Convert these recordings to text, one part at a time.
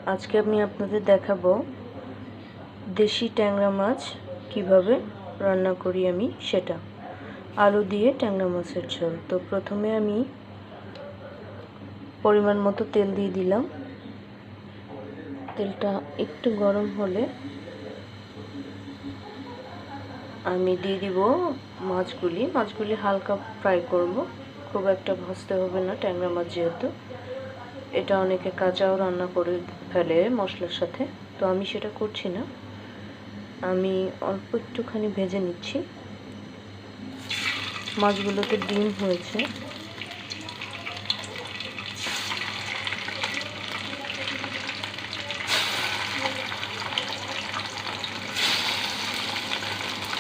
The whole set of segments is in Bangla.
আজকে আমি আপনাদের দেখাবো দেশি ট্যাংরা মাছ কিভাবে রান্না করি আমি সেটা। আলু দিয়ে ট্যাংরা মাছের ঝোল। তো প্রথমে আমি পরিমাণ মতো তেল দিয়ে দিলাম। তেলটা একটু গরম হলে আমি দিয়ে দিব মাছগুলি হালকা ফ্রাই করব, খুব একটা ভাজতে হবে না, ট্যাংরা মাছ যেহেতু। এটা অনেকে কাঁচাও রান্না করে ফেলে মশলার সাথে, তো আমি সেটা করছি না। আমি অল্প একটুখানি ভেজে নিচ্ছি। মাছগুলোতে ডিম হয়েছে,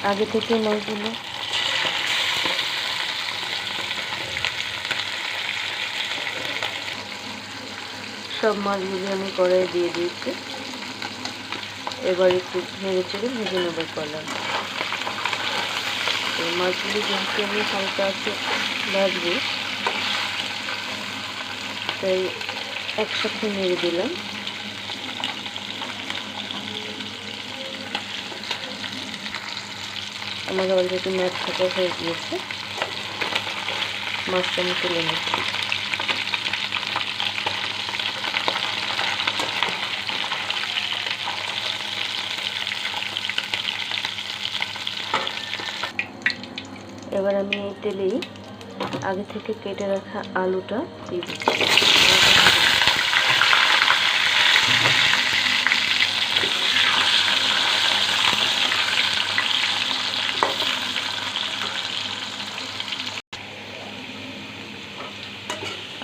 আগে থেকে মাছগুলো সব মাছগুলি আমি কড়াইয়ে দিয়ে দিয়েছি। এবার একটু নেড়ে চেড়ে ভেজে নেবার করলাম। এই মাছগুলি যেহেতু আমি হালকা আছে ভাজবো, তাই একসাথে নেড়ে দিলাম। আমার অলরেডি মাছ থাকা হয়ে গিয়েছে, মাছটা আমি তুলে নিচ্ছি। এবার আমি এই তেলেই আগে থেকে কেটে রাখা আলুটা দিয়ে দিচ্ছি।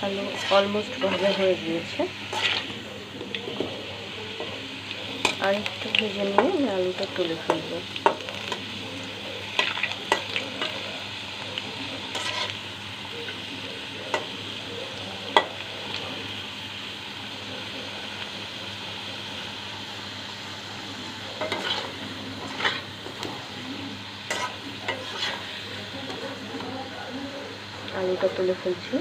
আলু অলমোস্ট ভাজা হয়ে গিয়েছে, আর একটু ভেজে নিয়ে আমি আলুটা তুলে ফেলব। আলুটা তুলে ফেলছি।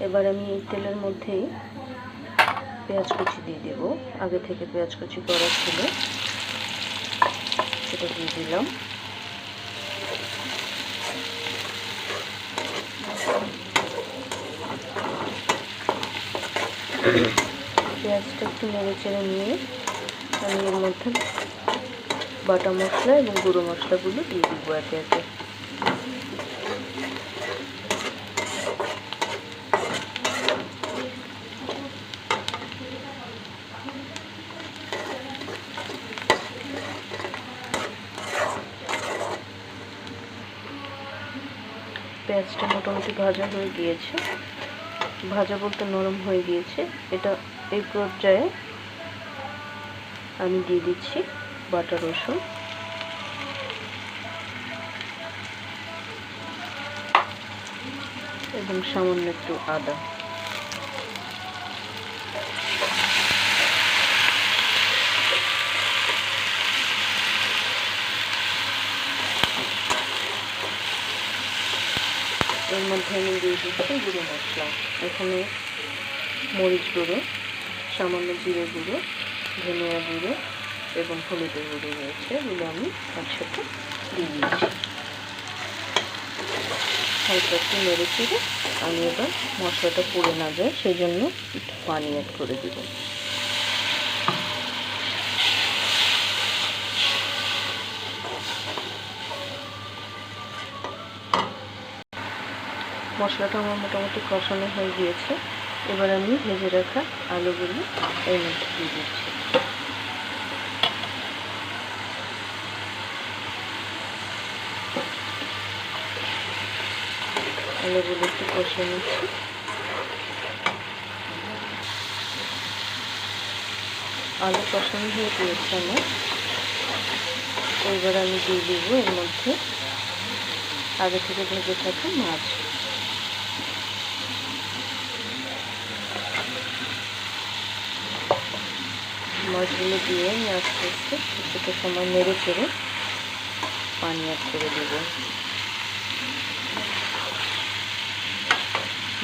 এবার আমি এই তেলের মধ্যেই পেঁয়াজ কুচি দিয়ে দেব। আগে থেকে পেঁয়াজ কুচি করা ছিল, সেটা দিয়ে দিলাম। পেঁয়াজটা একটু নেড়ে চেড়ে নিয়ে আমি এর মধ্যে বাটা মশলা এবং গুঁড়ো মশলাগুলো দিয়ে দিব একে একে। পেঁয়াজটা মোটামুটি ভাজা হয়ে গিয়েছে, ভাজা বলতে নরম হয়ে গিয়েছে। এই পর্যায়ে আমি দিয়ে দিচ্ছি বাটা রসুন এবং সামান্য একটু আদা। এর মধ্যে আমি দিয়ে দিচ্ছি গুঁড়ো মশলা। এখানে মরিচ গুঁড়ো, সামান্য জিরে গুঁড়ো, ধনিয়া গুঁড়ো এবং হলুদের গুঁড়ো রয়েছে, এগুলো আমি একসাথে দিয়ে দিচ্ছি। হালকা একটু নেড়ে চেড়ে আমি এবার মশলাটা পুড়ে না যায় সেই জন্য একটু পানি অ্যাড করে দেব। মশলাটা আমার মোটামুটি কষানো হয়ে গিয়েছে। এবার আমি ভেজে রাখা আলুগুলো এর মধ্যে দিয়ে দিচ্ছি। আলুগুলো একটু কষিয়ে নিচ্ছি। আলু কষানো হয়ে গিয়েছে আমার। এবার আমি দিয়ে দিব এর মধ্যে আগে থেকে ভেজে থাকা মাছ। মাছগুলো দিয়ে আমি আস্তে আস্তে কিছুটা সময় নেড়ে চেড়ে পানি অ্যাড করে দেব।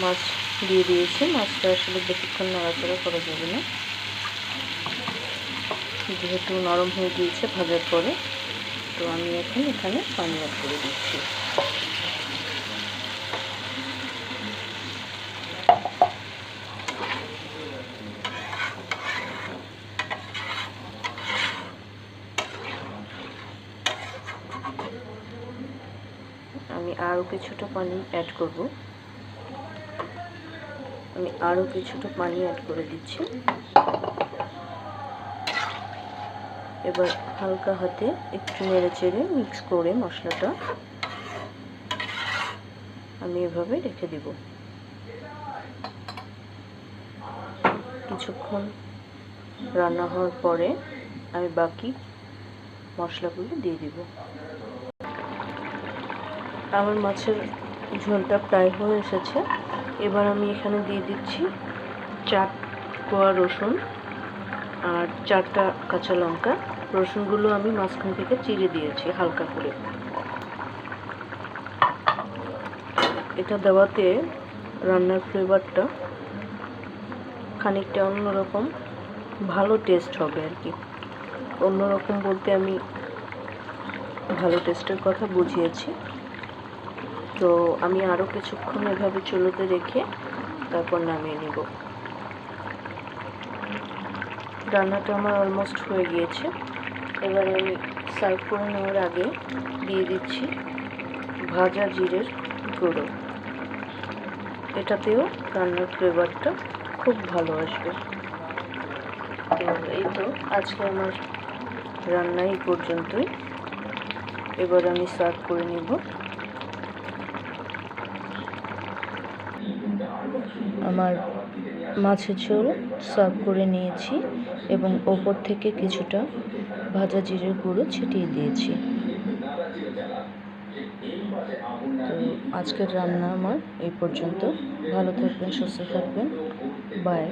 মাছ দিয়ে দিয়েছি, মাছটা আসলে বেশিক্ষণ নাড়াচাড়া করা যাবে না, যেহেতু নরম হয়ে গিয়েছে ভাজার পরে। তো আমি এখন এখানে পানি অ্যাড করে দিচ্ছি। আমি আরও কিছুটা পানি অ্যাড করব। আমি আরও কিছুটা পানি অ্যাড করে দিচ্ছি। এবার হালকা হাতে একটু নেড়ে চেড়ে মিক্স করে মশলাটা আমি এভাবে রেখে দিব। কিছুক্ষণ রান্না হওয়ার পরে আমি বাকি মশলাগুলো দিয়ে দিব। আমার মাছের ঝোলটা প্রায় হয়ে এসেছে। এবার আমি এখানে দিয়ে দিচ্ছি 4 কোয়া রসুন আর 4টা কাঁচা লঙ্কা। রসুনগুলো আমি মাঝখান থেকে চিড়ে দিয়েছি হালকা করে। এটা দেওয়াতে রান্নার ফ্লেভারটা খানিকটা অন্যরকম ভালো টেস্ট হবে আর কি। অন্যরকম বলতে আমি ভালো টেস্টের কথা বুঝিয়েছি। তো আমি আরও কিছুক্ষণ এভাবে চুলোতে রেখে তারপর নামিয়ে নিব। রান্নাটা আমার অলমোস্ট হয়ে গিয়েছে। এবার আমি সার্ভ করে নেওয়ার আগে দিয়ে দিচ্ছি ভাজা জিরের গুঁড়ো। এটাতেও রান্নার ফ্লেভারটা খুব ভালো আসবে। তো এই তো আজকে আমার রান্না এই পর্যন্তই। এবার আমি সার্ভ করে নিব। আমার মাছের ঝোল সার্ভ করে নিয়েছি এবং ওপর থেকে কিছুটা ভাজা জিরের গুঁড়ো ছিটিয়ে দিয়েছি। তো আজকের রান্না আমার এই পর্যন্ত। ভালো থাকবেন, সুস্থ থাকবেন। বাই।